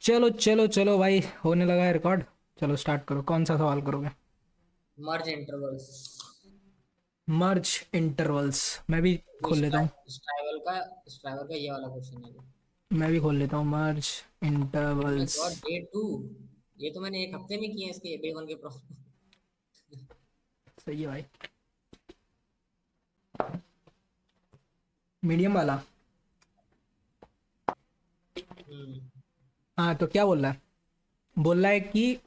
चलो चलो चलो भाई, होने लगा है रिकॉर्ड। चलो स्टार्ट करो, कौन सा सवाल करोगे? मर्ज इंटरवल्स। मर्ज इंटरवल्स। मैं भी खोल लेता हूँ। स्ट्राइवल का ये वाला क्वेश्चन है। मैं भी खोल लेता हूँ merge oh my intervals. God, day two. ये तो मैंने एक हफ्ते में किए हैं इसके डे वन के प्रॉब्लम। सही है भाई। मीडियम वाला। हम्म। हाँ, तो क्या बोल रहा है? बोल रहा है कि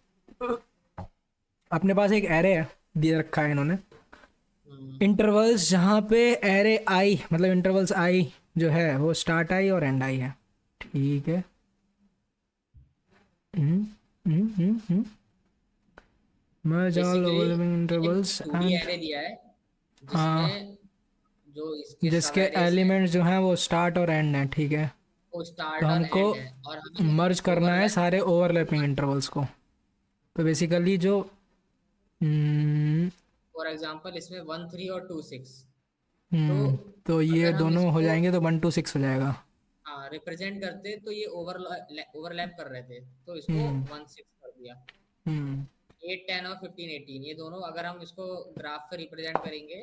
अपने पास एक एरे है, दिया रखा है इन्होंने। हम्म। इंटरवल्स जहाँ पे एरे आई, मतलब इंटरवल्स आई जो है वो स्टार्ट आई और एंड आई है। ठीक है। Hmm merge all basically overlapping एक intervals two D and array दिया है हाँ, जिसमें जो इसके सब जिसके एरेज हैं एलिमेंट्स जो हैं वो स्टार्ट और एंड हैं। ठीक है। वो तो स्टार्ट और हमको एंड है और हमें मर्ज करना है ओवरलैप। सारे ओवरलैपिंग इंटरवल्स को। तो बेसिकली जो हम्म, फॉर एग्जांपल इसमें 1 3 और 2 6। तो तो ये अगर हम दोनों हो इसको जाएंगे तो 1 2 6 हो जाएगा। हाँ रिप्रेजेंट करते तो ये ओवरलैप कर रहे थे तो इसको हम्म 1 6 कर दिया। हम्म 8 10 और 15 18 ये दोनों अगर हम इसको ग्राफ पे रिप्रेजेंट करेंगे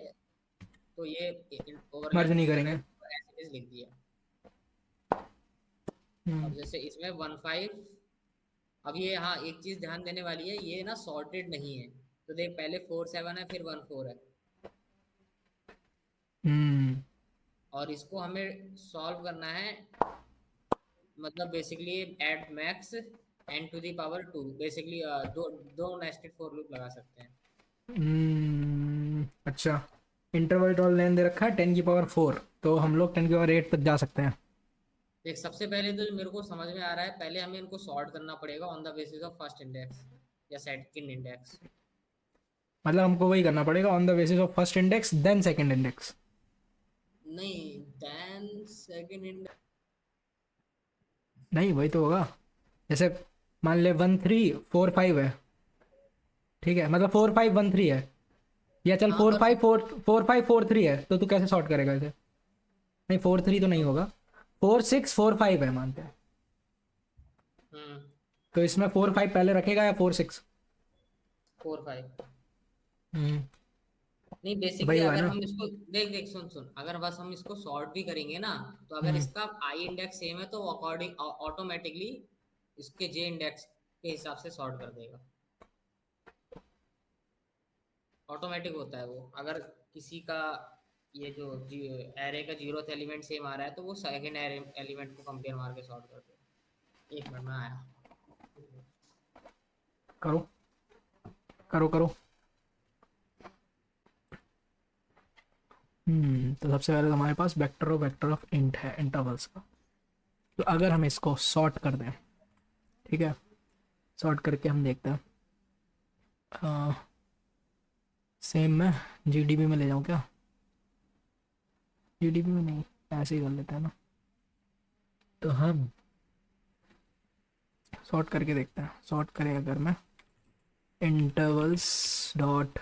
तो ये मर्ज ओवरलैप नहीं नहीं कर करेंगे। रहे तो ऐसे लिख दिया। हम्म अब जैसे इसमें 1 5। अब ये हाँ एक चीज ध्यान देने वाली है ये ना सॉर्टेड नहीं है। तो देख पहले 4 7 है फिर 1 4 है। हम्म और इसको हमें सॉल्व करना है। मतलब basically at max n to the power 2 basically दो दो नेस्टेड फॉर लूप लगा सकते हैं। अच्छा। इंटरवल टॉल लेन दे रखा है 10 की पावर 4, तो हम लोग 10 की पावर 8 तक जा सकते हैं। देख सबसे पहले तो जो मेरे को समझ में आ रहा है पहले हमें इनको सॉर्ट करना पड़ेगा on the basis of first index या सेकंड इंडेक्स। मतलब हमको वही करना पड़ेगा, on the basis of first index then second index. नहीं देन सेकंड इंडेक्स। नहीं, वही तो होगा। जैसे मान ले 1 3 4 5 है। ठीक है, मतलब 4 5 1 3 है। या चल हाँ फोर पर फाइव फोर 4 5 4 3 है, तो तू कैसे सॉर्ट करेगा इसे? नहीं, 4 3 तो नहीं होगा। 4 6 4 5 है मानते हैं। हम्म तो इसमें 4 5 पहले रखेगा या 4 6? 4 5। हम्म नहीं तो बेसिकली वही हुआ अगर ना। हम इसको देख देख सुन सुन अगर बस हम इसको सॉर्ट भी करेंगे ना तो अगर हम्म इसका आई इंडेक्स सेम है तो अकॉर्डिंग ऑटोमेटिकली इसके जे इंडेक्स के हिसाब से सॉर्ट कर देगा। ऑटोमेटिक होता है वो अगर किसी का ये जो एरे का जीरोथ एलिमेंट सेम आ रहा है तो वो सेकंड एरे एलिमेंट को कंपेयर मार के सॉर्ट कर देगा। एक मिनट में आया। करो करो करो। तो सबसे पहले तो हमारे पास वेक्टर ऑफ इंट है, इंटरवल्स का। तो अगर हम इसको सॉर्ट कर दें, ठीक है, सॉर्ट करके हम देखते हैं। सेम मैं जीडीबी में ले जाऊँ क्या? जीडीबी में नहीं, ऐसे ही कर लेते हैं ना। तो हम सॉर्ट करके देखते हैं। सॉर्ट करें अगर मैं इंटरवल्स डॉट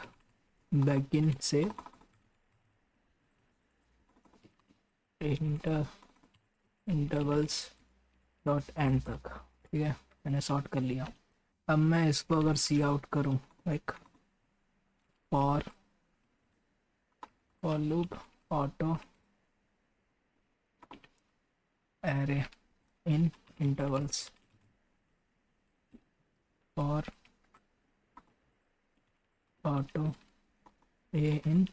बैगिन से इंटर इंटरवल्स डॉट एंड तक। ठीक है, मैंने सॉर्ट कर लिया। अब मैं इसको अगर सी आउट करूँ, like for for loop auto array in intervals for auto a in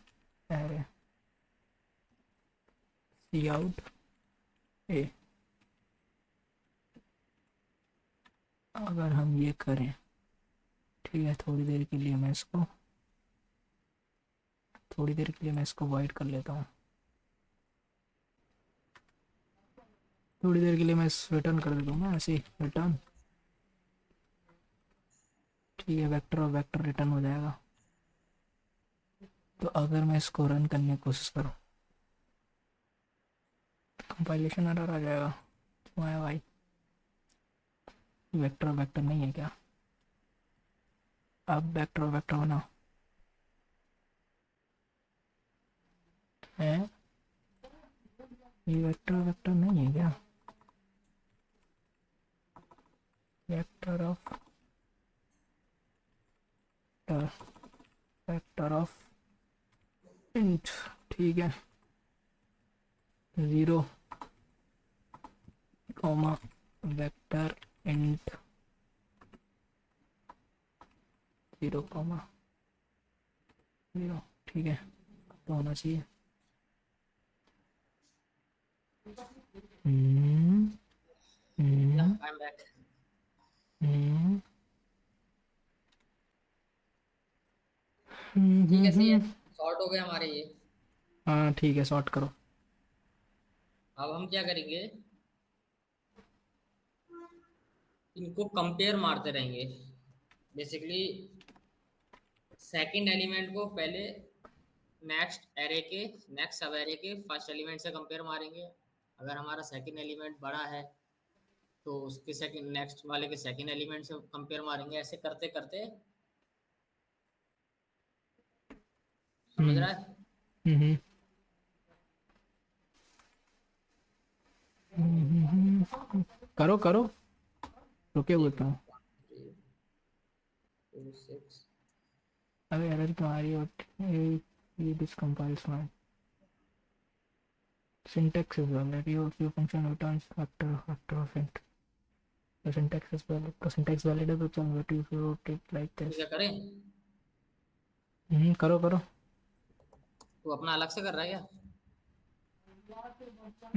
array cout a. अगर हम ये करें, ठीक है, थोड़ी देर के लिए मैं इसको वाइड कर लेता हूँ। थोड़ी देर के लिए मैं रिटर्न कर देता हूँ ना, ऐसे ही रिटर्न। ठीक है, वेक्टर और वेक्टर रिटर्न हो जाएगा। तो अगर मैं इसको रन करने की कोशिश करूँ, कंपाइलेशन एरर आ जाएगा। क्यों आया भाई? वेक्टर और वेक्टर नहीं है क्या? अब वेक्टर और वेक्टर बना है। ये वेक्टर और वेक्टर नहीं है क्या? Vector of vector of int, ठीक है, 0 कॉमा वेक्टर इंट 0 कॉमा 0, ठीक है, तो होना चाहिए। हम्म या हम्म आई एम बैक। हम्म ठीक है, सही है, हम्म। सॉर्ट हो गए हमारे ये। हाँ ठीक है, सॉर्ट करो। अब हम क्या करेंगे, इनको कंपेयर मारते रहेंगे। बेसिकली सेकंड एलिमेंट को पहले नेक्स्ट सब एरे के फर्स्ट एलिमेंट से कंपेयर मारेंगे। अगर हमारा सेकंड एलिमेंट बड़ा है तो उसके सेकंड नेक्स्ट वाले के सेकंड एलिमेंट से कंपेयर मारेंगे, ऐसे करते करते। समझ हम्म रहा है? हम्म करो करो, रुके हुए एक तो। मिनट, 3 2 6। अबे एरर क्यों आ रही है? ये डिसकंपाइल्स में syntax is valid, your function returns factor of int, the syntax is valid, तो syntax valid है तो चल, what if you wrote it like ठीक this। है, करें? करो करो। तू अपना अलग से कर रहा है क्या?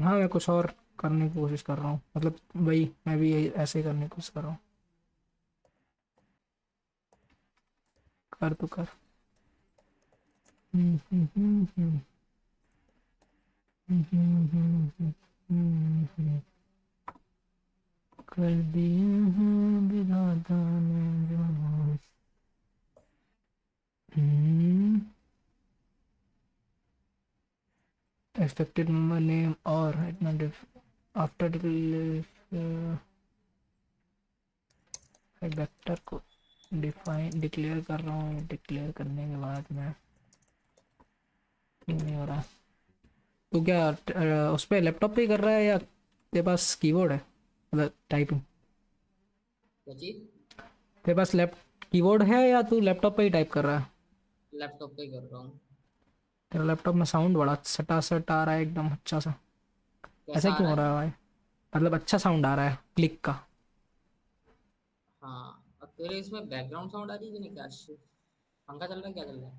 हाँ मैं कुछ और करने की कोशिश कर रहा हूँ, मतलब वही मैं भी यही ऐसे ही करने की कोशिश कर रहा हूँ। कर तो कर। हम्म, हम्म, हम्म, हम्म, हम्म, हम्म, हम्म, हम्म, कर दिए हैं विधाता ने जो। हम्म expected member name और इतना आफ्टर वेक्टर को डिफाइन डिक्लेयर कर रहा हूँ, डिक्लेयर करने के बाद मैं क्यों नहीं हो रहा? तो क्या उस पे लैपटॉप पे ही कर रहा है या तेरे पास कीबोर्ड है, मतलब टाइपिंग? क्या चीज? तेरे पास लैप कीबोर्ड है या तू लैपटॉप पे ही टाइप कर रहा है? लैपटॉप पे कर रहा हूँ। तेरा लैपटॉप में साउंड बड़ा सटा सट आ रहा है एकदम अच्छा सा, ऐसा कैसा आ क्यों रहा हो है? रहा है भाई? मतलब अच्छा साउंड आ रहा है क्लिक का। हाँ, अब तेरे इसमें बैकग्राउंड साउंड आ रही है कि नहीं? क्या पंखा चल रहा है, क्या चल रहा है?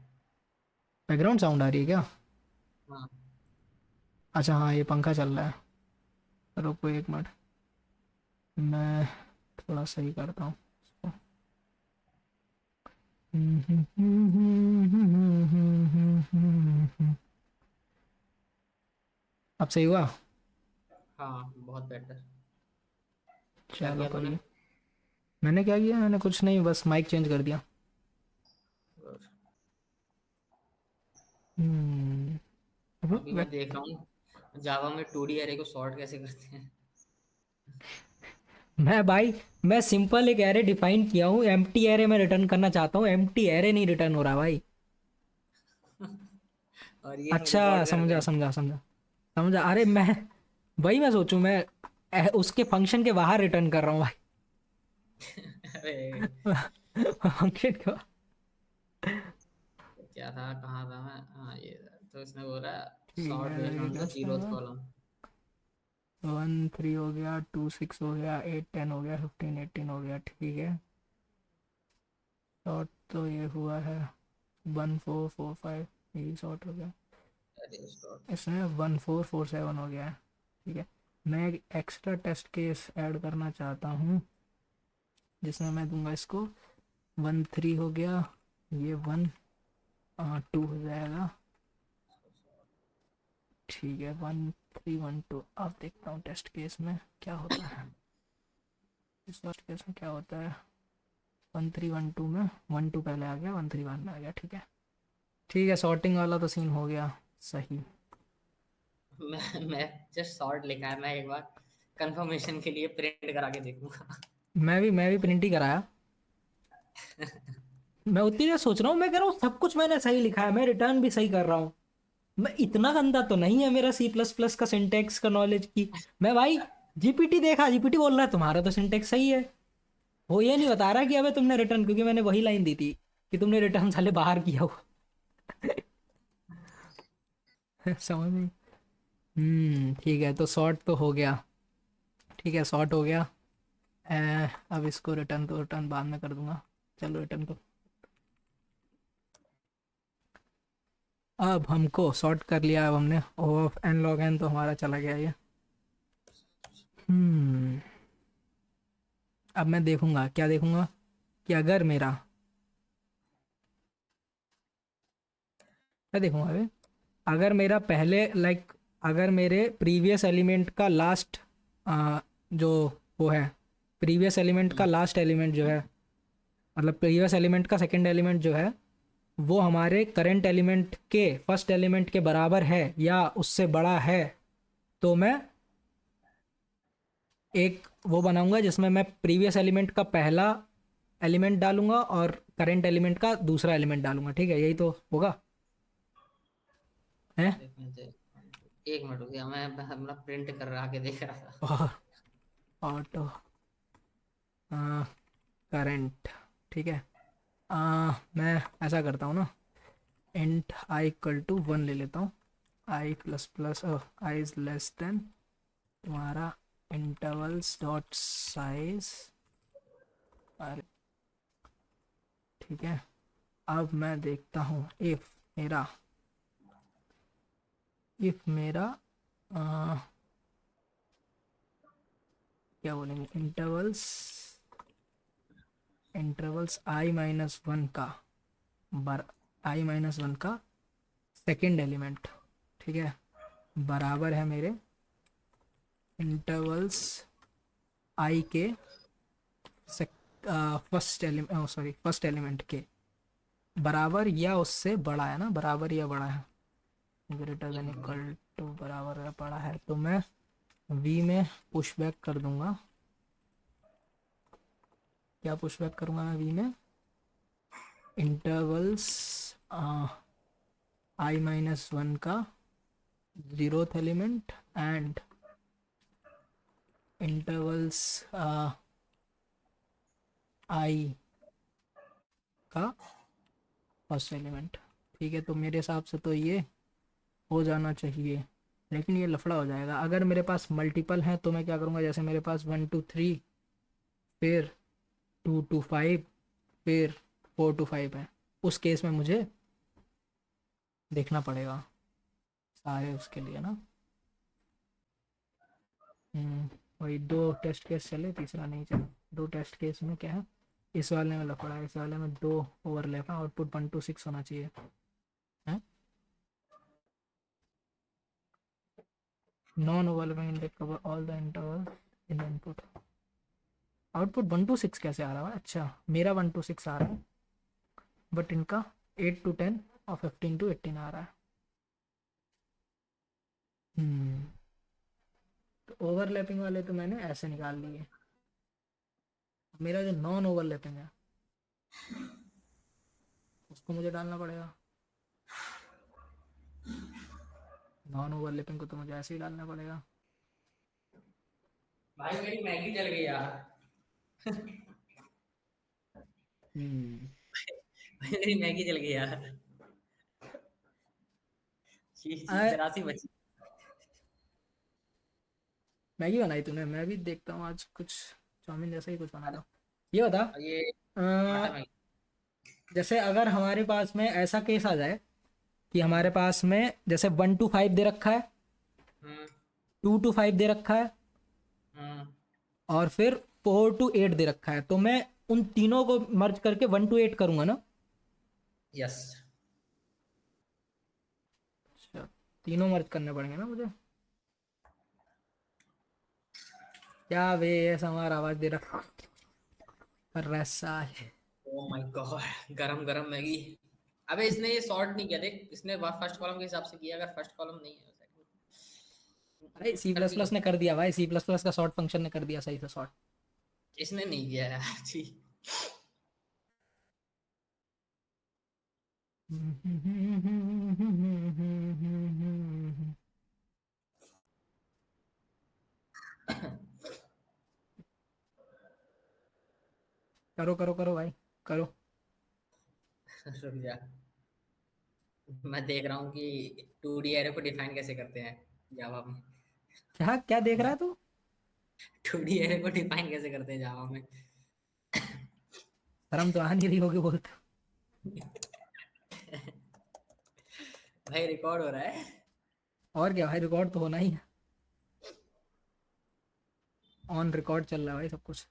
बैकग्राउंड साउंड आ रही है क्या? हाँ। अच्छा हाँ, ये पंखा चल रहा है। रुको एक मिनट, मैं थोड़ा सही करता हूँ इसको। अब सही हुआ? हाँ, बहुत बेटर। क्या चलो किया तूने? बढ़िया। मैंने क्या किया? मैंने कुछ नहीं, बस माइक चेंज कर दिया। हम्म, अभी मैं देख रहा हूँ जावा में 2D एरे को सॉर्ट कैसे करते हैं। मैं भाई, मैं सिंपल एक एरे डिफाइन किया हूँ, एम्प्टी एरे मैं रिटर्न करना चाहता हूँ, एम्प्टी एरे नहीं रिटर्न हो रहा भाई। और ये हम अच्छा रिकॉर्ड कर रहे समझा हैं। समझा समझा समझा, अरे मैं वही मैं सोचूं, मैं उसके फंक्शन के बाहर रिटर्न कर रहा हूँ अरे, फंक्शन के बाहर। क्या था, कहाँ था मैं? हाँ, ये था। तो इसने बोला ठीक सॉर्ट है, बेस्ड ये ऑन द टेस्ट जीरोथ होगा। कॉलम। 1 3 हो गया, 2 6 हो गया, 8 10 हो गया, 15 18 हो गया, ठीक है। शॉर्ट तो ये हुआ है 1 4 4 5, यही शॉर्ट हो गया। अरे सॉर्ट। इसमें 1 4 4 7 हो गया है, ठीक है। मैं एक एक्स्ट्रा टेस्ट केस ऐड करना चाहता हूँ, जिसमें मैं दूंगा इसको 1 3 हो गया, ये 1 2 हो जाएगा, ठीक है। 1 3 1 2, अब देखता हूँ टेस्ट केस में क्या होता है। इस टेस्ट केस में क्या होता है? 1 3 1 2 में 1 2 पहले आ गया, 1 3 1 में आ गया, ठीक है। ठीक है, सॉर्टिंग वाला तो सीन हो गया सही। मैं जस्ट सॉर्ट लिखा है, मैं एक बार कंफर्मेशन के लिए प्रिंट करा के देखूंगा। मैं भी प्रिंट ही कराया। मैं उतनी देर सोच रहा हूँ, मैं कह रहा हूँ सब कुछ मैंने सही लिखा है, मैं रिटर्न भी सही कर रहा हूँ। मैं इतना गंदा तो नहीं है मेरा सी प्लस प्लस का सिंटेक्स का नॉलेज की। मैं भाई जीपीटी देखा, जीपीटी बोल रहा है तुम्हारा तो सिंटेक्स सही है। वो ये नहीं बता रहा कि अबे तुमने रिटर्न, क्योंकि मैंने वही लाइन दी थी कि तुमने रिटर्न साले बाहर किया हुआ। समझ नहीं। ठीक है, तो सॉर्ट तो हो गया। ठीक है, सॉर्ट हो गया। अब इसको रिटर्न, तो रिटर्न बाद में कर दूंगा। चलो रिटर्न तो, अब हमको सॉर्ट कर लिया। अब हमने ओ ऑफ एन लॉग एन तो हमारा चला गया ये। हम्म अब मैं देखूंगा, क्या देखूंगा कि अगर मेरा, क्या देखूंगा अबे, अगर मेरा पहले लाइक, अगर मेरे प्रीवियस एलिमेंट का लास्ट, जो वो है, प्रीवियस एलिमेंट का लास्ट एलिमेंट जो है, मतलब प्रीवियस एलिमेंट का सेकंड एलिमेंट जो है, वो हमारे करंट एलिमेंट के फर्स्ट एलिमेंट के बराबर है या उससे बड़ा है, तो मैं एक वो बनाऊंगा जिसमें मैं प्रीवियस एलिमेंट का पहला एलिमेंट डालूंगा और करंट एलिमेंट का दूसरा एलिमेंट डालूंगा। ठीक है, यही तो होगा है। देखने दे। एक मिनट हो गया, मैं अपना प्रिंट कर रहा के देख रहा था। और ऑटो करंट, ठीक है। मैं ऐसा करता हूँ ना, इंट आई इक्वल टू 1 ले लेता हूँ। I plus plus, i is less than तुम्हारा इंटरवल्स डॉट साइज। अरे ठीक है, अब मैं देखता हूँ इफ मेरा क्या बोलेंगे, इंटरवल्स आई माइनस वन का बर आई माइनस वन का सेकेंड एलिमेंट, ठीक है, बराबर है मेरे इंटरवल्स आई के first element, sorry first element के बराबर या उससे बड़ा है ना, बराबर या बड़ा है, ग्रेटर एक देन मिनट। इक्वल टू, बराबर या बड़ा है, तो मैं वी में पुश बैक कर दूंगा। क्या पुश बैक करूंगा मैं वी में, इंटरवल्स आई माइनस वन का जीरोथ एलिमेंट एंड इंटरवल्स आई का फर्स्ट एलिमेंट। ठीक है, तो मेरे हिसाब से तो ये हो जाना चाहिए, लेकिन ये लफड़ा हो जाएगा अगर मेरे पास मल्टीपल हैं। तो मैं क्या करूँगा, जैसे मेरे पास 1 2 3, फिर 2 2 5, फिर 4 2 5 है, उस केस में मुझे देखना पड़ेगा सारे उसके लिए ना। वही दो टेस्ट केस चले, तीसरा नहीं चला। दो टेस्ट केस में क्या है, इस वाले में लफड़ा है, इस वाले में दो ओवरलैप है, आउटपुट 1 2 6 होना चाहिए है। Non overlapping index cover all the interval in input. Output 1 2 6 कैसे आ रहा है, अच्छा मेरा 1 2 6 आ रहा है, बट इनका 8 to 10 और 15 to 18 आ रहा है। हम्म तो ओवरलैपिंग वाले तो मैंने ऐसे निकाल लिए। मेरा जो नॉन ओवरलैपिंग है उसको मुझे डालना पड़ेगा। नॉन ओवरलैपिंग को तो मुझे ऐसे ही डालना पड़ेगा। भाई मेरी मैगी जल गई यार। हम्म भाई मेरी मैगी जल गई यार। चीज आ, जरा सी बची। मैगी बनाई तूने, मैं भी देखता हूँ आज कुछ चाउमीन जैसा ही कुछ बना दो। ये बता, और ये आटा अ, मैगी। जैसे अगर हमारे पास में ऐसा केस आ जाए कि हमारे हम्म। पास में जैसे 1 to 5 दे रखा है, हम्म। 2 to 5 दे रखा है, हम्म। और फिर 4 to 8 दे रखा है, तो मैं उन तीनों को मर्ज करके 1 to 8 करूंगा ना। यस। अच्छा, तीनों मर्ज करने पड़ेंगे ना मुझे। क्या बे ऐसा हमारा आवाज दे रहा कर रहा है साले। ओ माय गॉड, गरम गरम मैगी। अबे इसने ये सॉर्ट नहीं किया, देख इसने फर्स्ट कॉलम के हिसाब से किया, अगर फर्स्ट कॉलम नहीं है अरे सी प्लस गलती कर प्लस ने कर दिया भाई, सी प्लस प्लस का सॉर्ट फंक्शन ने कर दिया सही से सॉर्ट। इसने नहीं किया यार जी। करो करो करो भाई, करो। रुक जा, मैं देख रहा हूँ कि 2D एरे को डिफाइन कैसे करते हैं जावा में। क्या क्या देख रहा है तू? 2D एरे को डिफाइन कैसे करते हैं जावा में। शर्म तो आ नहीं रही होगी बोलते। भाई रिकॉर्ड हो रहा है। और क्या भाई, रिकॉर्ड तो होना ही है। ऑन रिकॉर्ड चल रहा है भाई सब कुछ।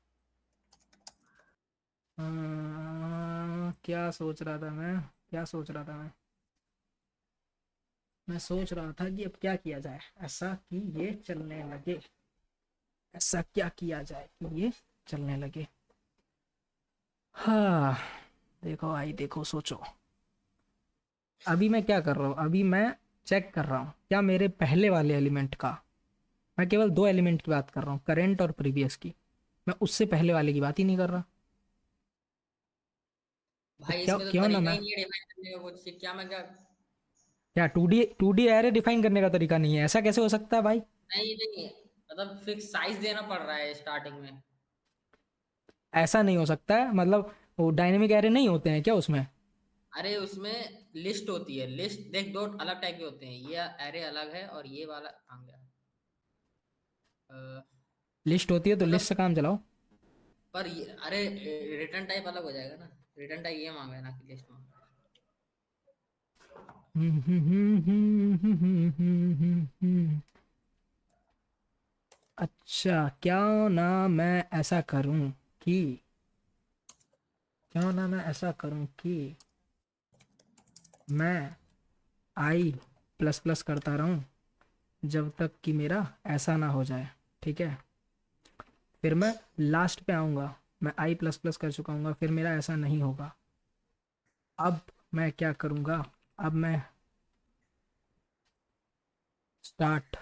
क्या सोच रहा था मैं, क्या सोच रहा था मैं सोच रहा था कि अब क्या किया जाए ऐसा कि ये चलने लगे। ऐसा क्या किया जाए कि ये चलने लगे। हाँ, देखो भाई देखो, सोचो। अभी मैं क्या कर रहा हूँ, अभी मैं चेक कर रहा हूँ क्या मेरे पहले वाले एलिमेंट का, मैं केवल दो एलिमेंट की बात कर रहा हूँ, करेंट और प्रीवियस की। मैं उससे पहले वाले की बात ही नहीं कर रहा। तो भाई क्या इसमें तो क्यों ना तरीका मैं, ही नहीं है डिफाइन करने का कुछ, क्या मैं क्या। क्या टू डी एरे डिफाइन करने का तरीका नहीं है? ऐसा कैसे हो सकता है भाई? नहीं नहीं, मतलब फिक्स साइज देना पड़ रहा है स्टार्टिंग में। ऐसा नहीं हो सकता है, मतलब वो डायनेमिक एरे नहीं होते हैं क्या उसमें? अरे उसमें लिस्ट होती है, लिस्ट देख, दो अलग टाइप के होते हैं, ये एरे अलग है और ये वाला आ गया। अ, लिस्ट होती है तो लिस्ट मतलब से काम चलाओ। पर ये, अरे रिटर्न टाइप अलग हो जाएगा ना, रिटर्न टाइप ये मांगा है ना कि लिस्ट मांगा अच्छा, क्या ना मैं ऐसा करूं कि, क्यों ना मैं ऐसा करूं कि मैं आई प्लस प्लस करता रहूं जब तक कि मेरा ऐसा ना हो जाए। ठीक है, फिर मैं लास्ट पे आऊंगा, मैं आई प्लस प्लस कर चुका हूँ, फिर मेरा ऐसा नहीं होगा। अब मैं क्या करूँगा, अब मैं स्टार्ट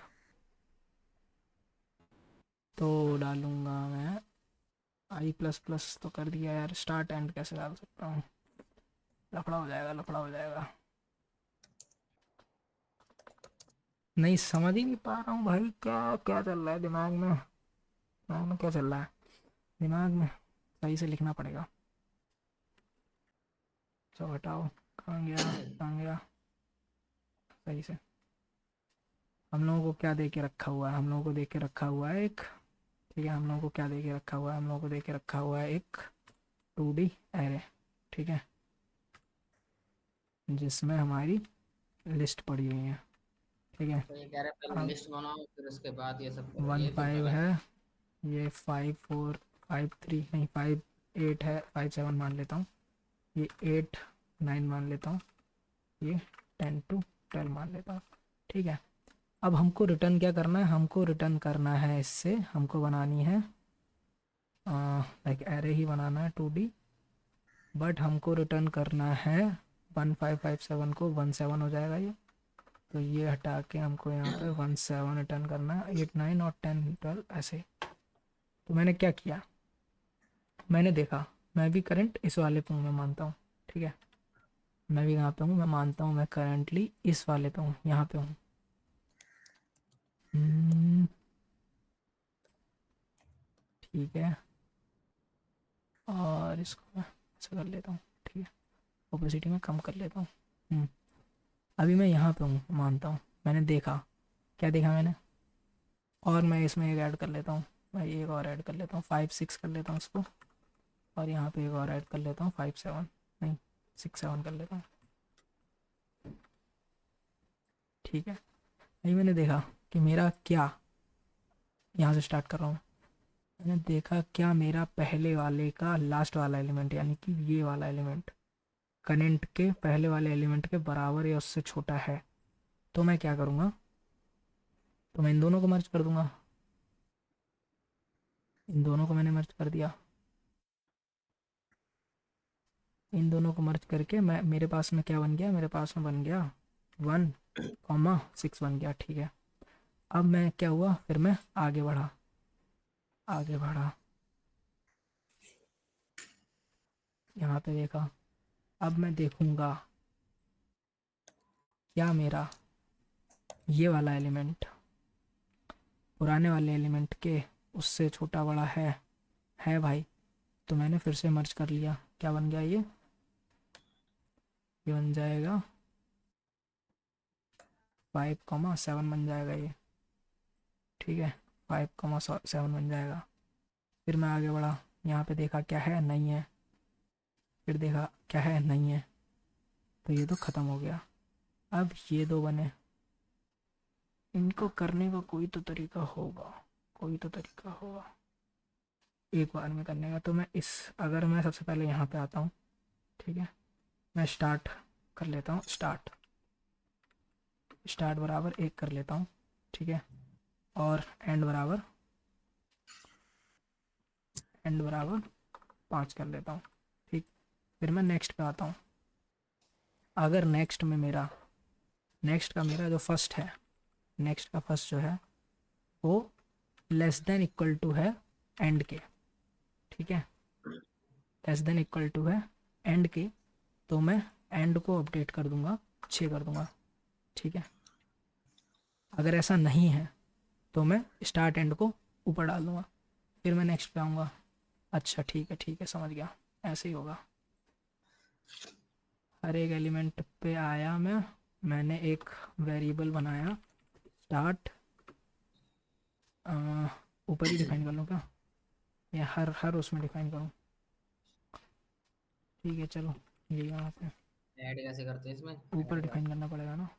तो डालूंगा मैं, आई प्लस प्लस तो कर दिया यार, स्टार्ट एंड कैसे डाल सकता हूँ? लफड़ा हो जाएगा, लफड़ा हो जाएगा। नहीं समझ ही नहीं पा रहा हूँ भाई, क्या क्या चल रहा है दिमाग में, दिमाग में क्या चल रहा है, दिमाग में सही से लिखना पड़ेगा। चलो हटाओ, कहाँ गया कहाँ गया, सही से। हम लोगों को क्या दे के रखा हुआ है, हम लोगों को दे के रखा हुआ है एक, ठीक है, हम लोगों को क्या दे के रखा हुआ है, हम लोगों को दे के रखा हुआ है एक 2D एरे। ठीक है, जिसमें हमारी लिस्ट पड़ी हुई है। ठीक है, तो ये कह रहे हैं पहले अब लिस्ट बनाओ फिर उसके बाद ये सब करो, वन ये तो फाइव गलत है, है। ये 5 4 5 3 नहीं 5 8 है, 5 7 मान लेता हूँ, ये 8 9 मान लेता हूँ, ये 10 to 12 मान लेता हूँ। ठीक है, अब हमको रिटर्न क्या करना है, हमको रिटर्न करना है, इससे हमको बनानी है लाइक एरे ही बनाना है 2D, बट हमको रिटर्न करना है 1557 को 17 हो जाएगा ये, तो ये हटा के हमको यहाँ पे 17 रिटर्न करना है, 8 9 और 10 12 ऐसे। तो मैंने क्या किया, मैंने देखा, मैं भी करंट इस वाले पे हूँ, मैं मानता हूँ। ठीक है, मैं भी यहाँ पे हूँ, मैं मानता हूँ मैं करंटली इस वाले पे हूँ, यहाँ पे हूँ। ठीक है, और इसको मैं ऐसा कर लेता हूँ। ठीक है, ओपेसिटी में कम कर लेता हूँ। अभी मैं यहाँ पे हूँ, मानता हूँ मैंने देखा, क्या देखा मैंने, और मैं इसमें एक ऐड कर लेता हूँ, मैं एक और ऐड कर लेता हूँ, 5 6 कर लेता हूँ इसको, और यहाँ पे एक और ऐड कर लेता हूँ 5 7, नहीं 6 7 कर लेता हूँ। ठीक है, अभी मैंने देखा कि मेरा क्या, यहाँ से स्टार्ट कर रहा हूँ, मैंने देखा क्या मेरा पहले वाले का लास्ट वाला एलिमेंट, यानी कि ये वाला एलिमेंट करेंट के पहले वाले एलिमेंट के बराबर या उससे छोटा है। तो मैं क्या करूँगा, तो मैं इन दोनों को मर्ज कर दूंगा, इन दोनों को मैंने मर्ज कर दिया, इन दोनों को मर्ज करके मैं, मेरे पास में क्या बन गया, मेरे पास में बन गया 1 6 बन गया। ठीक है, अब मैं क्या हुआ, फिर मैं आगे बढ़ा, आगे बढ़ा, यहाँ पे देखा, अब मैं देखूंगा क्या मेरा ये वाला एलिमेंट पुराने वाले एलिमेंट के उससे छोटा बड़ा है भाई। तो मैंने फिर से मर्ज कर लिया, क्या बन गया ये बन जाएगा 5,7 बन जाएगा ये, ठीक है 5,7 बन जाएगा। फिर मैं आगे बढ़ा, यहाँ पे देखा क्या है नहीं है, फिर देखा क्या है नहीं है, तो ये तो ख़त्म हो गया। अब ये दो बने, इनको करने का कोई तो तरीका होगा, कोई तो तरीका होगा एक बार में करने का। तो मैं इस अगर मैं सबसे पहले यहाँ पे आता हूँ, ठीक है मैं स्टार्ट कर लेता हूँ, स्टार्ट बराबर 1 कर लेता हूँ, ठीक है और एंड बराबर 5 कर लेता हूँ, ठीक। फिर मैं नेक्स्ट पे आता हूँ। अगर नेक्स्ट का मेरा जो फर्स्ट है, नेक्स्ट का फर्स्ट जो है वो लेस देन इक्वल टू है एंड के, ठीक है लेस देन इक्वल टू है एंड के, तो मैं एंड को अपडेट कर दूंगा 6 कर दूंगा, ठीक है। अगर ऐसा नहीं है तो मैं स्टार्ट एंड को ऊपर डाल दूंगा, फिर मैं नेक्स्ट पे आऊँगा। अच्छा ठीक है समझ गया, ऐसे ही होगा। हर एक एलिमेंट पे आया मैंने एक वेरिएबल बनाया स्टार्ट, ऊपर ही डिफाइन कर लूँ क्या, या हर उसमें डिफाइन करूँ, ठीक है चलो ये यहाँ पे ऐड कैसे करते हैं इसमें, ऐड ऊपर के बाद डिफाइन करना पड़ेगा ना।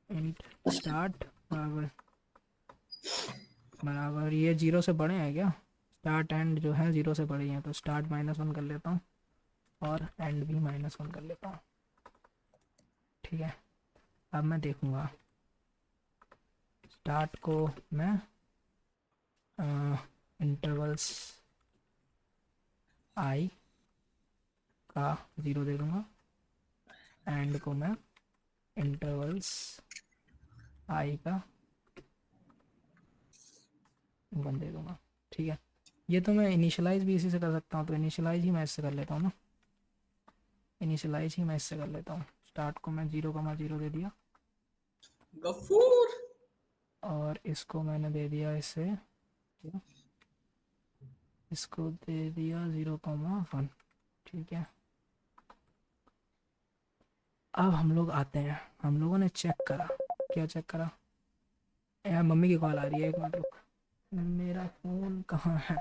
इंट स्टार्ट बराबर बराबर ये 0 से बड़े हैं क्या, स्टार्ट एंड जो है 0 से बड़े हैं, तो स्टार्ट -1 कर लेता हूँ और एंड भी -1 कर लेता हूँ, ठीक है। अब मैं देखूँगा स्टार्ट को मैं इंटरवल्स आई का 0 दे दूँगा, एंड को मैं इंटरवल्स आई का 1 दे दूँगा, ठीक है। ये तो मैं इनिशियलाइज भी इसी से कर सकता हूँ, तो इनिशियलाइज ही मैं इससे कर लेता हूँ ना, इनिशियलाइज ही मैं इससे कर लेता हूँ। स्टार्ट को मैं 0,0 दे दिया गफूर। और इसको मैंने दे दिया इससे, इसको दे दिया 0,1, ठीक है। अब हम लोग आते हैं, हम लोगों ने चेक करा, क्या चेक करा, यार मम्मी की कॉल आ रही है, एक मिनट रुक, मेरा फ़ोन कहाँ है,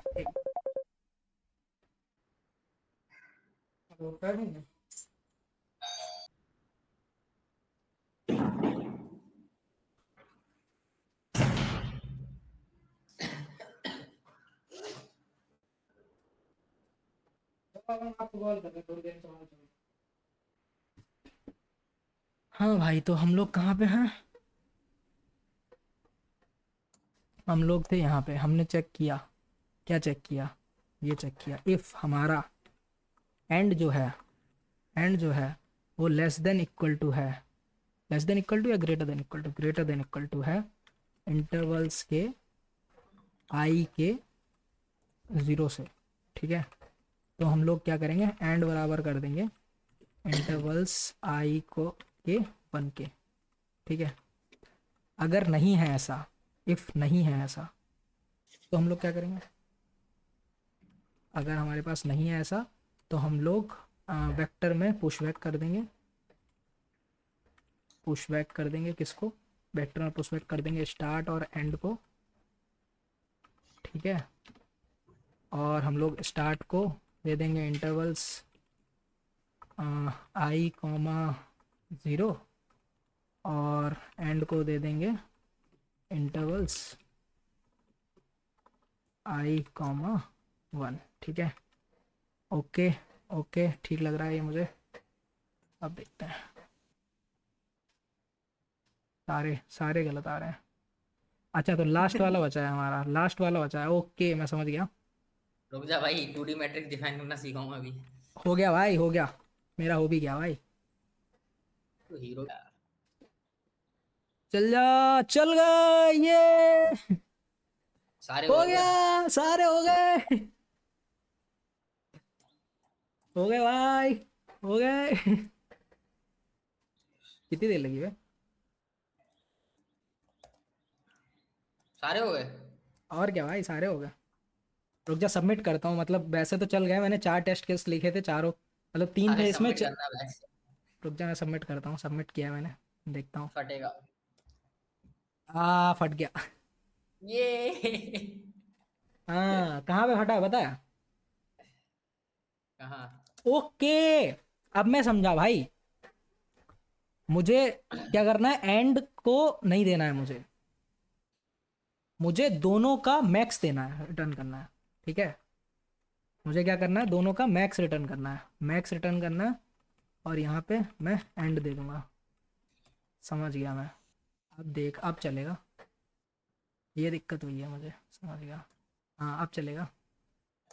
आपको कॉल कर रहे थोड़ी देर से। हाँ भाई, तो हम लोग कहाँ पे हैं, हम लोग थे यहाँ पे, हमने चेक किया, क्या चेक किया, ये चेक किया इफ़ हमारा एंड जो है वो लेस देन इक्वल टू है, लेस देन इक्वल टू या ग्रेटर देन इक्वल टू है इंटरवल्स के आई के 0 से, ठीक है। तो हम लोग क्या करेंगे, एंड बराबर कर देंगे इंटरवल्स आई को के 1 के, ठीक है। अगर नहीं है ऐसा, इफ़ नहीं है ऐसा, तो हम लोग क्या करेंगे, अगर हमारे पास नहीं है ऐसा तो हम लोग वेक्टर में पुश बैक कर देंगे किसको, वेक्टर में पुश बैक कर देंगे स्टार्ट और एंड को, ठीक है। और हम लोग स्टार्ट को दे देंगे इंटरवल्स आई कॉमा 0 और एंड को दे देंगे इंटरवल्स आई कॉमा 1, ठीक है। ओके ओके ठीक लग रहा है ये मुझे। अब देखते हैं, सारे सारे गलत आ रहे हैं। अच्छा तो लास्ट वाला बचा है हमारा, लास्ट वाला बचा है, ओके मैं समझ गया। रुक जा भाई, 2D मैट्रिक्स डिफाइन करना सीखाऊंगा अभी। हो गया भाई, हो गया, मेरा हो भी गया भाई। तो हीरो चल जा, चल गए ये, सारे हो हो गए गया, क्या? सारे हो गए, हो गए भाई, हो गए। कितनी देर लगी भाई, सारे हो गए। और क्या भाई, सारे हो गए। रुक जा, सबमिट करता हूँ। मतलब वैसे तो चल गए, मैंने 4 टेस्ट केस लिखे थे, चारों मतलब 3 अरे थे इसमें सबमिट करना बस। रुक जा, मैं सबमिट करता हूँ, सबमिट किया है मैंने, देखता हूँ। फटेगा। फट गया। ये हाँ, कहाँ पे फटा है पता है? कहाँ? ओके, अब मैं समझा भाई। मुझे क्या करना है, एंड को नहीं देना है मुझे, मुझे दोनों का मैक्स देना है, रिटर्न करना है। ठीक है, मुझे क्या करना है, दोनों का मैक्स रिटर्न करना है, मैक्स रिटर्न करना है। और यहाँ पे मैं एंड दे दूंगा। समझ गया मैं। अब देख, अब चलेगा। ये दिक्कत हुई है मुझे, समझ गया। हाँ, अब चलेगा।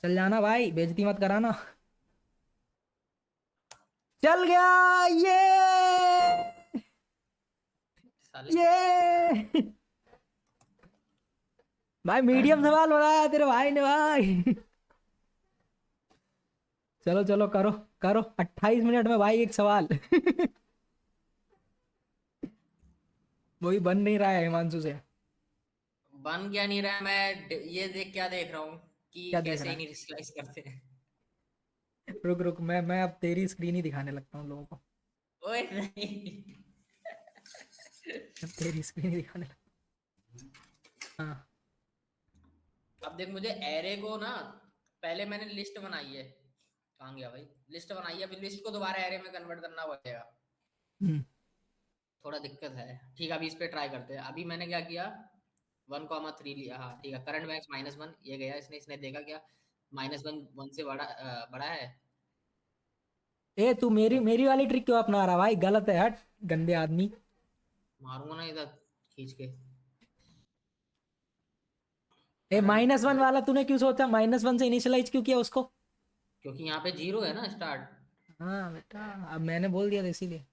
चल जाना भाई, बेइज्जती मत कराना। चल गया। ये साले। ये भाई, मीडियम सवाल बनाया तेरे भाई ने भाई। चलो चलो, करो करो, 28 मिनट में भाई एक सवाल। वही बन नहीं रहा है हिमांशु से। बन क्या नहीं रहा है? मैं ये देख क्या देख रहा हूँ कि क्या देख रहा कैसे है? इनिशियलाइज करते हैं। रुक रुक, मैं अब तेरी स्क्रीन ही दिखाने लगता हूँ लोगों को। ओए नहीं। अब तेरी स्क्रीन ही दिखाने लगता हूँ। हाँ। अब देख, मुझे एरे को ना, पहले मैंने लिस्ट बनाई है। कहाँ गया भाई? लिस्ट बनाई है, अभी लिस्ट को दोबारा एरे में कन्वर्ट करना पड़ेगा। हम्म। थोड़ा दिक्कत है। ठीक है, अभी इस पे ट्राई करते हैं। अभी मैंने क्या किया, 1,3 लिया। हाँ ठीक है, करंट मैक्स -1 ये गया। इसने इसने देखा क्या, -1 1 से बड़ा बड़ा है। ए, तू मेरी तो मेरी वाली ट्रिक क्यों अपना रहा भाई? गलत है, हट गंदे आदमी। मारूंगा ना इधर खींच के। ए, करंट -1 वाला तूने क्यों सोचा? -1 से इनिशियलाइज क्यों किया उसको? क्योंकि यहाँ पे 0 है ना स्टार्ट। हाँ बेटा, अब मैंने बोल दिया था इसीलिए।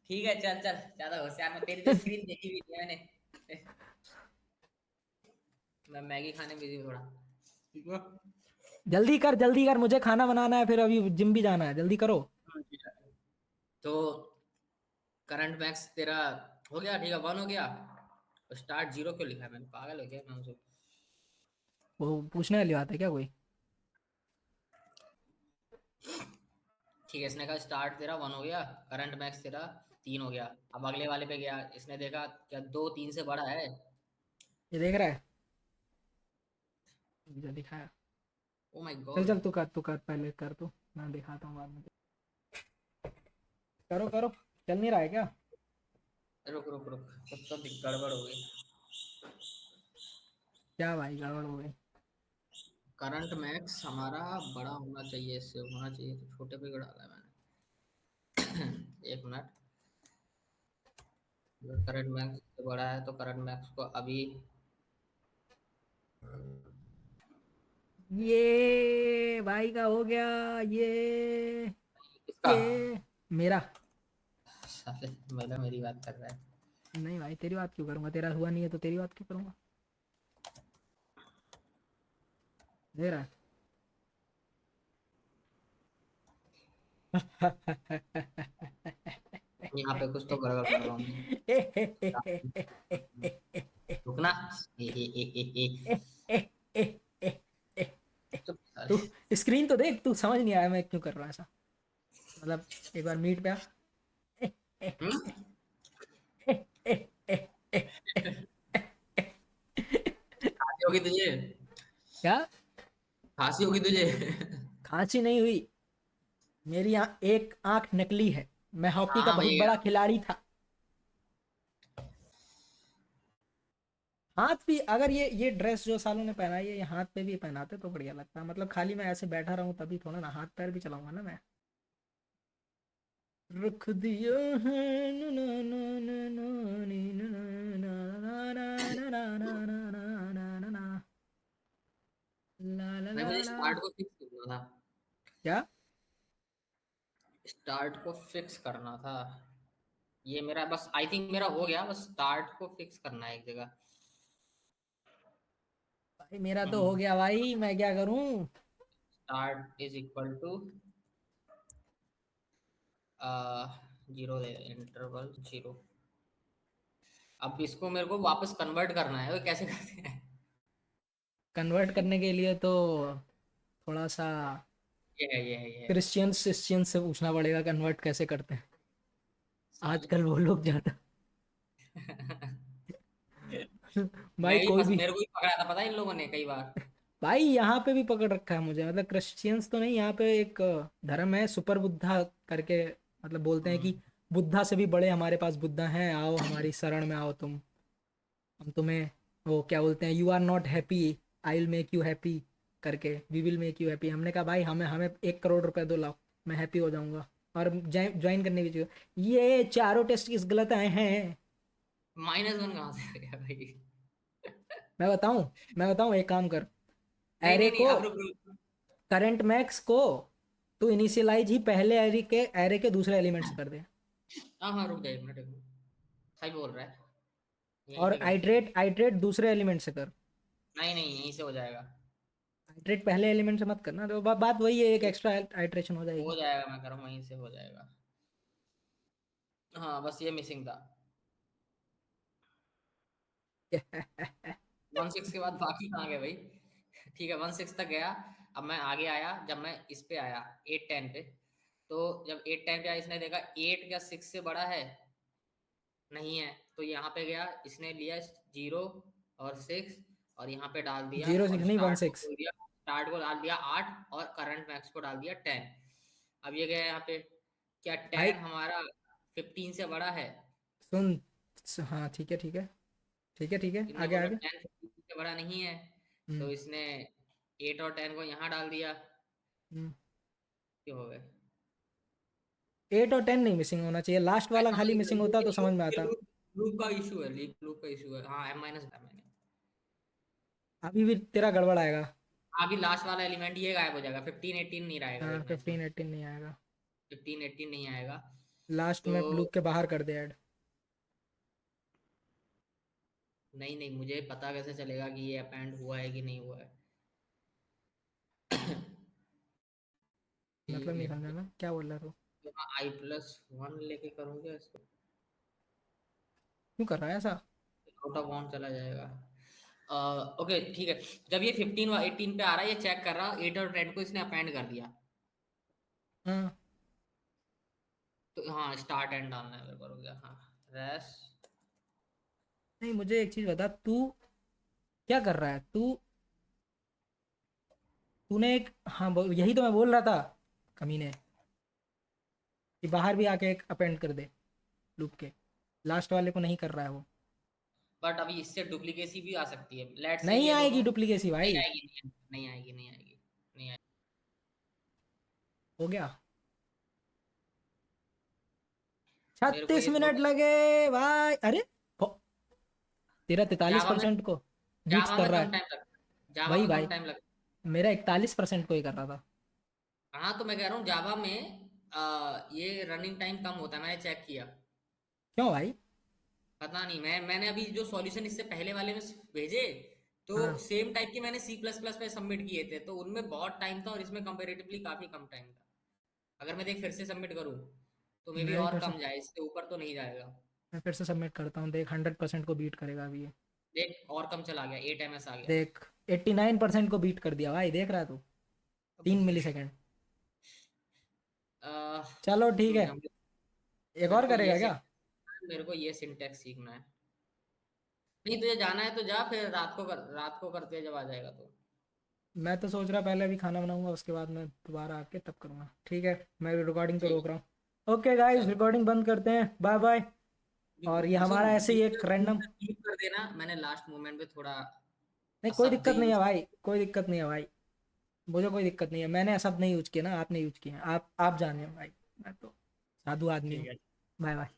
ठीक है, चल चल, ज्यादा होशियार मत। तेरी तो स्क्रीन देखी हुई थी मैंने। मैं मैगी खाने बिजी हूँ थोड़ा। ठीक है। जल्दी कर, मुझे खाना बनाना है, फिर अभी जिम भी जाना है, जल्दी करो। तो करंट मैक्स तेरा हो गया। ठीक है, 1 हो गया। स्टार्ट 0 क्यों लिखा है मैंने? पागल हो गया मैं उसे। वो पूछने वाली बात है क्या कोई? ठीक है, इसने कहा स्टार्ट तेरा 1 हो गया, करंट मैक्स तेरा 3 हो गया। अब अगले वाले पे गया, इसने देखा क्या 2 3 से बड़ा है। ये देख रहा है? मुझे दिखाया। ओ माय चल गॉड। चल, तू कर पहले, कर तू, मैं दिखाता हूँ बाद में। करो करो, चल नहीं रहा है क्या? रुक रुक रुक, कुछ तो गड़बड़ हो गई। क्या भाई गड़बड़ हो गई? करंट मैक्स हमारा बड़ा होना चाहिए, इससे होना चाहिए, तो छोटे पे डाला है मैंने। एक मिनट। अगर करंट मैक्स से बड़ा है तो करंट मैक्स को अभी ये भाई का हो गया। ये इसका। ये मेरा। साले, मेरा मेरी बात कर रहा है। नहीं भाई, तेरी बात क्यों करूंगा? तेरा हुआ नहीं है तो तेरी बात क्यों करूंगा? दे रहा यहाँ पे कुछ तो गड़बड़ कर रहा हूँ मैं। रुकना। चुप साले। तू स्क्रीन तो देख, तू समझ नहीं आया मैं क्यों कर रहा हूँ ऐसा? मतलब एक बार मीट पे आ। हम्म? खांसी होगी तुझे? क्या? खांसी होगी तुझे? खांसी नहीं हुई, मेरी एक आंख नकली है। मैं हॉकी का हाँ बहुत भैया। बड़ा खिलाड़ी था। हाथ भी, अगर ये ड्रेस जो सालों ने पहनाई है, ये हाथ पे भी पहनाते तो बढ़िया लगता है। मतलब खाली मैं ऐसे बैठा रहूं तभी थोड़ा ना, हाथ पैर भी चलाऊंगा ना मैं। रख दिया है ना ना ना ना ना नी ना ना ना ना ना ना ना ना ना ना ना ना। ला ला भाई ला मुझे ला। स्टार्ट को फिक्स करना था। क्या? स्टार्ट को फिक्स करना था। ये मेरा बस, आई थिंक मेरा हो गया, बस स्टार्ट को फिक्स करना है एक जगह। भाई मेरा तो हो गया भाई, मैं क्या करूं? Start is equal to 0, interval 0। अब इसको मेरे को वापस कन्वर्ट करना है, वो कैसे करते हैं? कन्वर्ट करने के लिए तो थोड़ा सा ये है क्रिश्चियन से पूछना पड़ेगा कन्वर्ट कैसे करते हैं। आजकल वो लोग ज्यादा भाई कोई भी। मेरे को भी पकड़ा था पता है इन लोगों ने कई बार। भाई यहाँ पे भी पकड़ रखा है मुझे, मतलब क्रिश्चियंस तो नहीं, यहाँ पे एक धर्म है सुपर बुद्धा करके, मतलब बोलते हैं हम्म, कि बुद्धा से भी बड़े हमारे पास बुद्धा हैं, आओ हमारी शरण में आओ तुम, हम तुम्हें, वो क्या बोलते हैं, you are not happy, I will make you happy करके, we will make you happy. हमने कहा भाई हमें हमें 1 करोड़ रुपए दो, लाओ मैं हैप्पी हो जाऊंगा, और ज्वाइन करने भी चाहिए। ये चारों टेस्ट किस गलत आए हैं। -1 कहाँ से आ गया भाई? मैं बताऊं मैं बताऊं, एक काम कर, नहीं एरे नहीं नहीं, को, अब रुक रुक। करंट मैक्स को तो इनिशियलाइज ही पहले एरे के दूसरे एलिमेंट से कर दे, हाँ हाँ, रुक जा 1 मिनट 1 मिनट। सही बोल रहा है, यहीं और पे करते हैं। आइट्रेट दूसरे एलिमेंट से कर। नहीं नहीं, यहीं से हो जाएगा। आइट्रेट पहले एलिमेंट से मत करना, तो बात वही है, एक एक्स्ट्रा आइट्रेशन हो हो जाएगी। जाएगा, मैं कर रहा हूँ, वहीं से हो जाएगा। हाँ, बस ये मिसिंग था। 1/6 के बाद बाकी कहाँ गए भाई? ठीक है, 1/6 तक गया। अब मैं आगे आया, जब मैं इस पे आया 8 10 पे, तो जब 8 10 पे आया, इसने देखा 8 क्या 6 से बड़ा है, नहीं है, तो यहाँ पे गया, इसने लिया 0 और 6, और यहाँ पे डाल दिया, 0 6 और नहीं, वन स्टार्ट को सिक्स बोल दिया, स्टार्ट को डाल दिया 8, और करंट मैक्स को डाल दिया 10। अब ये गया यहाँ पे, क्या भाई 10 हमारा 15 से बड़ा है? सुन, हाँ ठीक है ठीक है ठीक है ठीक है, इसने आगे बोला आगे। 10 15 से बड़ा नहीं है, तो हम्म इसने 8 और 10 को यहाँ डाल दिया। हम्म। क्यों हो गए? 8 और 10 नहीं मिसिंग होना चाहिए, लास्ट वाला खाली मिसिंग होता तो समझ में ये आता। लूप का इशू है, लूप का इशू है। हाँ, M- मैंने अभी भी तेरा गड़बड़ आएगा। अभी लास्ट वाला एलिमेंट ये गायब हो जाएगा, 15 18 नहीं रहेगा, हाँ देखना इसमें। 15 18 नहीं आएगा, 15 18 नहीं आएगा। लास्ट तो में लूप के बाहर कर दे ऐड। नहीं नहीं, मुझे पता कैसे चलेगा कि ये अपेंड हुआ है कि नहीं हुआ है? मतलब एक नहीं मिनट। समझा मैं क्या बोल रहा तू। तो हाँ, I+1 लेके करूँगा इसको, क्यों कर रहा है ऐसा। आउट ऑफ बाउंड चला जाएगा। ओके ठीक है। जब ये 15 व 18 पे आ रहा है, ये चेक कर रहा, 8 और 10 को इसने अपेंड कर दिया। हाँ तो हाँ, स्टार्ट एंड डालना है मेरे को, रुक जा। हाँ, रेस। नहीं, मुझे एक चीज बता, तू क्या कर रहा है तू, तूने एक, हाँ यही तो मैं बोल रहा था कमीने, कि बाहर भी आके एक अपेंड कर दे लूप के, लास्ट वाले को नहीं कर रहा है वो। बट अभी इससे डुप्लीकेसी भी आ सकती है, लेट से नहीं ये आएगी दोनों। डुप्लीकेसी नहीं भाई। आएगी, नहीं आएगी, नहीं आएगी, नहीं आएगी। हो गया, मेरे को 36 ये मिनट थोड़ा लगे भाई, अरे तेरा तैतालीस जावा में परसेंट को बीट्स जावा कर में रहा कम है। टाइम लगता जावा वही में कम भाई, टाइम लगता मेरा 41% को ही कर रहा था। हाँ, तो मैं कह रहा हूँ जावा में ये रनिंग टाइम कम होता है, मैंने चेक किया। क्यों भाई। पता नहीं, मैंने अभी जो सॉल्यूशन इससे पहले वाले में भेजे, तो हाँ सेम टाइप के मैंने C++ पे सबमिट किए थे, तो उनमें बहुत टाइम था और इसमें कंपेरेटिवली काफी कम टाइम था। अगर मैं देख फिर से सबमिट करूँ, तो मे बी मैं भी और फिर से कम जाए, इससे ऊपर तो नहीं जाएगा। मैं फिर से सबमिट करता हूँ, देख 100% को बीट करेगा अभी ये। देख, और कम चला गया, 8 ms आ गया। देख 89% को बीट कर दिया भाई, देख रहा है तू, अब 3 मिली सेकेंड। चलो ठीक रुक है, जा, एक और करेगा क्या। मेरे को ये सिंटैक्स सीखना है। नहीं, तुझे जाना है तो जा, फिर रात को करते हैं जब आ जाएगा तो। मैं तो सोच रहा पहले अभी खाना बनाऊंगा, उसके बाद मैं दोबारा आके तब करूँगा, ठीक है मैं रिकॉर्डिंग तो ठीक रोक है, रहा हूँ। ओके गाइस, चल। रिकॉर्डिंग बंद करते हैं, बाय बाय। और ये सुन, हमारा ऐसे ही एक रैंडम, लीव कर देना, मैंने लास्ट मोमेंट पे थोड़ा नहीं कोई शब्द दिक्कत नहीं यूज। है भाई, कोई दिक्कत नहीं है भाई, मुझे कोई दिक्कत नहीं है, मैंने शब्द नहीं यूज किया ना, आपने यूज किए हैं, आप जाने भाई, मैं तो साधु आदमी ठीक हूँ। है। Bye bye.